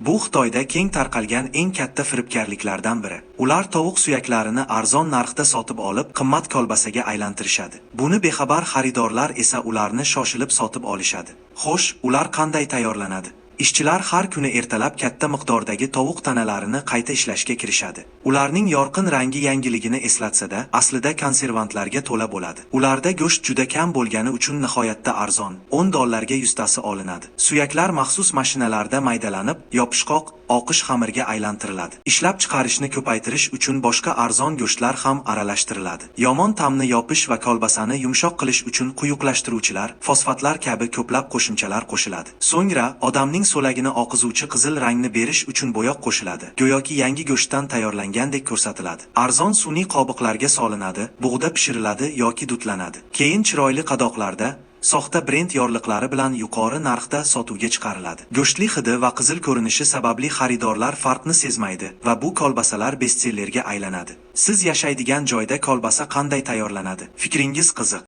Bu Xitoyda keng tarqalgan eng katta firibgarliklardan biri. Ular tovuq suyaklarini arzon narxda sotib olib, qimmat kolbasaga aylantirishadi. Buni bexabar xaridorlar esa ularni shoshilib sotib olishadi. Xo'sh, ular qanday tayyorlanadi? Ishchilar har kuni ertalab katta miqdordagi tovuq tanalarini qayta ishlashga kirishadi. Ularning yorqin rangi yangiligini eslatsa-da, aslida konservantlarga to'la bo'ladi. Ularda go'sht juda kam bo'lgani uchun nihoyatda arzon, $10 ga 100 tasi olinadi. Suyaklar maxsus mashinalarda maydalanib, yopishqoq, oqish xamirga aylantiriladi. Ishlab chiqarishni ko'paytirish uchun boshqa arzon go'shtlar ham aralashtiriladi. Yomon ta'mni yopish va kolbasani yumshoq qilish uchun quyuqlashtiruvchilar, fosfatlar kabi ko'plab qo'shimchalar qo'shiladi. So'ngra odamning so'lagini oqizuvchi qizil rangni berish uchun bo'yoq qo'shiladi. Go'yoki yangi go'shtdan tayyorlangandek ko'rsatiladi. Arzon sun'iy qobiqlarga solinadi, bug'da pishiriladi yoki dudlanadi. Keyin chiroyli qadoqlarda soxta brend yorliqlari bilan yuqori narxda sotuvga chiqariladi. Go'shtli hidi va qizil ko'rinishi sababli xaridorlar farqni sezmaydi va bu kolbasalar bestsellerga aylanadi. Siz yashaydigan joyda kolbasa qanday tayyorlanadi? Fikringiz qiziq.